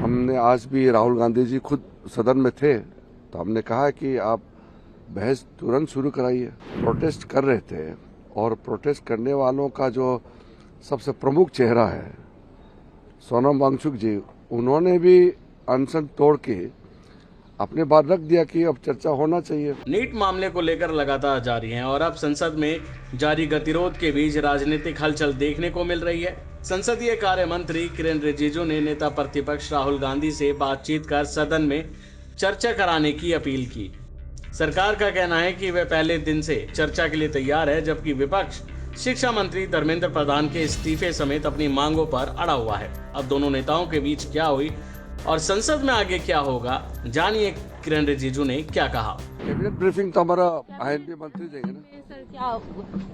हमने आज भी राहुल गांधी जी खुद सदन में थे तो हमने कहा कि आप बहस तुरंत शुरू कराइए। प्रोटेस्ट कर रहे थे और प्रोटेस्ट करने वालों का जो सबसे प्रमुख चेहरा है सोनम वांगचुक जी, उन्होंने भी अनशन तोड़ के अपने बात रख दिया कि अब चर्चा होना चाहिए। नीट मामले को लेकर लगातार जारी हैं और अब संसद में जारी गतिरोध के बीच राजनीतिक हलचल देखने को मिल रही है। संसदीय कार्य मंत्री किरेन रिजिजू ने नेता प्रतिपक्ष राहुल गांधी से बातचीत कर सदन में चर्चा कराने की अपील की। सरकार का कहना है कि वह पहले दिन से चर्चा के लिए तैयार है, जबकि विपक्ष शिक्षा मंत्री धर्मेंद्र प्रधान के इस्तीफे समेत अपनी मांगों पर अड़ा हुआ है। अब दोनों नेताओं के बीच क्या हुई और संसद में आगे क्या होगा, जानिए किरेन रिजिजू ने क्या कहा। कैबिनेट ब्रीफिंग तो हमारा आईएनपी मंत्री देंगे ना। सर, क्या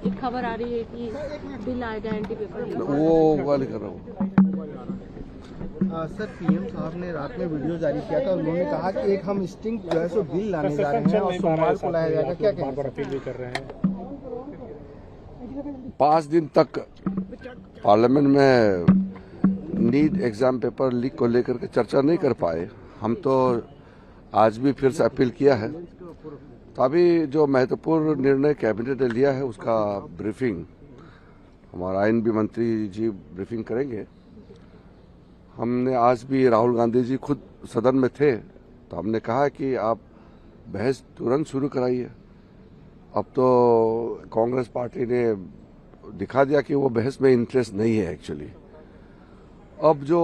एक खबर आ रही है कि बिल आएगा एंटी पेपर, वो वाली कर रहा हूँ। सर, पीएम साहब ने रात में वीडियो जारी किया था। उन्होंने कहा कि एक हम स्टिंग जो है सो बिल लाने जा रहे हैं और सोमवार को लाया जाएगा। क्या कहेंगे? कर रहे हैं 5 दिन तक पार्लियामेंट में नीट एग्जाम पेपर लीक को लेकर के चर्चा नहीं कर पाए। हम तो आज भी फिर से अपील किया है, तो अभी जो महत्वपूर्ण निर्णय कैबिनेट ने लिया है उसका ब्रीफिंग हमारा आईएनबी मंत्री जी ब्रीफिंग करेंगे। हमने आज भी राहुल गांधी जी खुद सदन में थे तो हमने कहा कि आप बहस तुरंत शुरू कराइए। अब तो कांग्रेस पार्टी ने दिखा दिया कि वो बहस में इंटरेस्ट नहीं है एक्चुअली। अब जो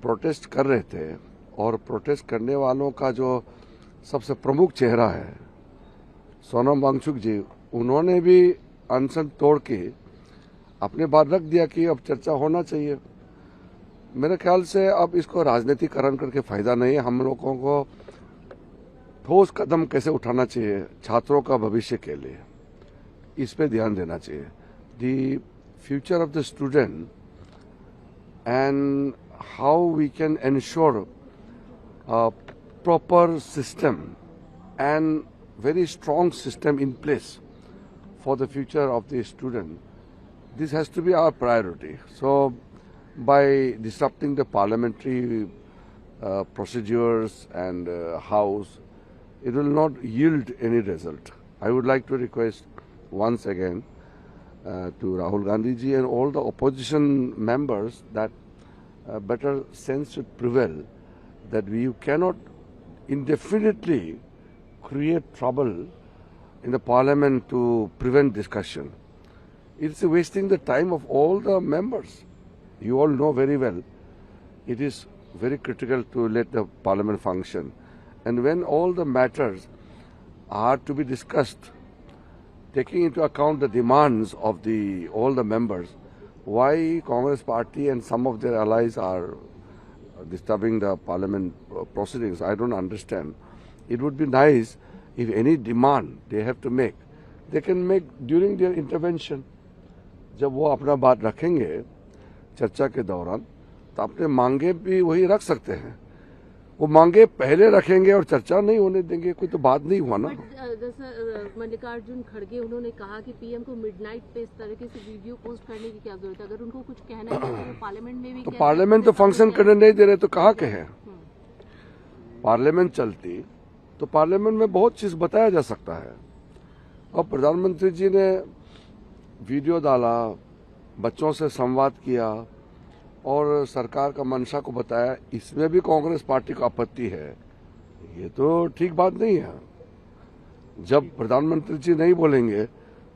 प्रोटेस्ट कर रहे थे और प्रोटेस्ट करने वालों का जो सबसे प्रमुख चेहरा है सोनम वांगचुक जी, उन्होंने भी अनशन तोड़ के अपने बात रख दिया कि अब चर्चा होना चाहिए। मेरे ख्याल से अब इसको राजनीतिकरण करके फायदा नहीं है। हम लोगों को ठोस कदम कैसे उठाना चाहिए छात्रों का भविष्य के लिए, इस पे ध्यान देना चाहिए। The future of the student and how we can ensure a proper system and very strong system in place for the future of the student. This has to be our priority. So by disrupting the parliamentary procedures and house, it will not yield any result. I would like to request once again to Rahul Gandhi ji and all the opposition members that better sense should prevail, that you cannot indefinitely create trouble in the parliament to prevent discussion. It's wasting the time of all the members. You all know very well it is very critical to let the parliament function, and when all the matters are to be discussed taking into account the demands of all the members, why Congress party and some of their allies are disturbing the parliament proceedings, I don't understand. It would be nice if any demand they have to make, they can make during their intervention. जब वो अपना बात रखेंगे चर्चा के दौरान तो अपने मांगे भी वही रख सकते हैं। वो मांगे पहले रखेंगे और चर्चा नहीं होने देंगे, कोई तो बात नहीं हुआ ना। मल्लिकार्जुन खड़गे उन्होंने कहा कि पीएम को मिडनाइट पे इस तरीके से वीडियो पोस्ट करने की क्या जरूरत है? अगर उनको कुछ कहना है तो पार्लियामेंट में भी तो पार्लियामेंट तो फंक्शन करने नहीं दे रहे तो कहाँ के हैं? पार्लियामेंट चलती तो पार्लियामेंट में बहुत चीज बताया जा सकता है। और प्रधानमंत्री जी ने वीडियो डाला, बच्चों से संवाद किया और सरकार का मंशा को बताया, इसमें भी कांग्रेस पार्टी को आपत्ति है। ये तो ठीक बात नहीं है। जब प्रधानमंत्री जी नहीं बोलेंगे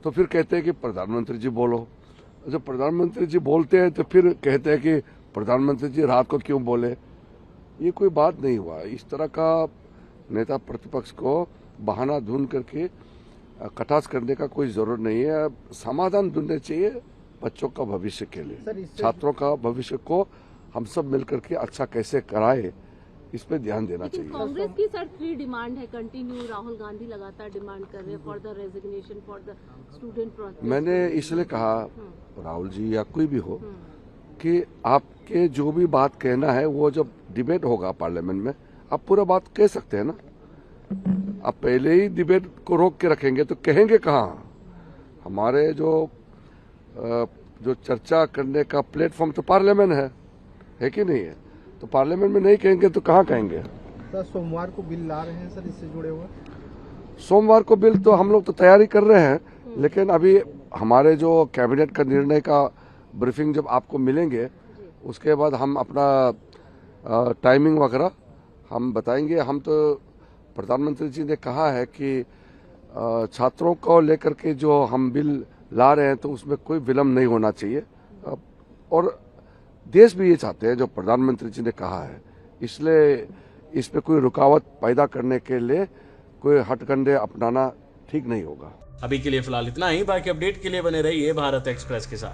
तो फिर कहते हैं कि प्रधानमंत्री जी बोलो, जब प्रधानमंत्री जी बोलते हैं तो फिर कहते हैं कि प्रधानमंत्री जी रात को क्यों बोले। ये कोई बात नहीं हुआ। इस तरह का नेता प्रतिपक्ष को बहाना ढूंढ करके कटाक्ष करने का कोई जरूरत नहीं है। समाधान ढूंढने चाहिए बच्चों का भविष्य के लिए, छात्रों का भविष्य को हम सब मिलकर के अच्छा कैसे कराए, इस पे ध्यान देना चाहिए। कांग्रेस की सर 3 डिमांड है कंटिन्यू, राहुल गांधी लगातार डिमांड कर रहे हैं for the resignation for the student protest. मैंने इसलिए कहा राहुल जी या कोई भी हो कि आपके जो भी बात कहना है वो जब डिबेट होगा पार्लियामेंट में आप पूरा बात कह सकते हैं ना। आप पहले ही डिबेट को रोक के रखेंगे तो कहेंगे कहाँ? हमारे जो चर्चा करने का प्लेटफॉर्म तो पार्लियामेंट है कि नहीं है? तो पार्लियामेंट में नहीं कहेंगे तो कहाँ कहेंगे। सर सोमवार को बिल ला रहे हैं सर, इससे जुड़े हुए? सोमवार को बिल तो हम लोग तो तैयारी कर रहे हैं, लेकिन अभी हमारे जो कैबिनेट का निर्णय का ब्रीफिंग जब आपको मिलेंगे उसके बाद हम अपना टाइमिंग वगैरह हम बताएंगे। हम तो प्रधानमंत्री जी ने कहा है कि छात्रों को लेकर के जो हम बिल ला रहे हैं तो उसमें कोई विलम्ब नहीं होना चाहिए, और देश भी ये चाहते हैं जो प्रधानमंत्री जी ने कहा है, इसलिए इस पे कोई रुकावट पैदा करने के लिए कोई हथकंडे अपनाना ठीक नहीं होगा। अभी के लिए फिलहाल इतना ही। बाकी अपडेट के लिए बने रहिए भारत एक्सप्रेस के साथ।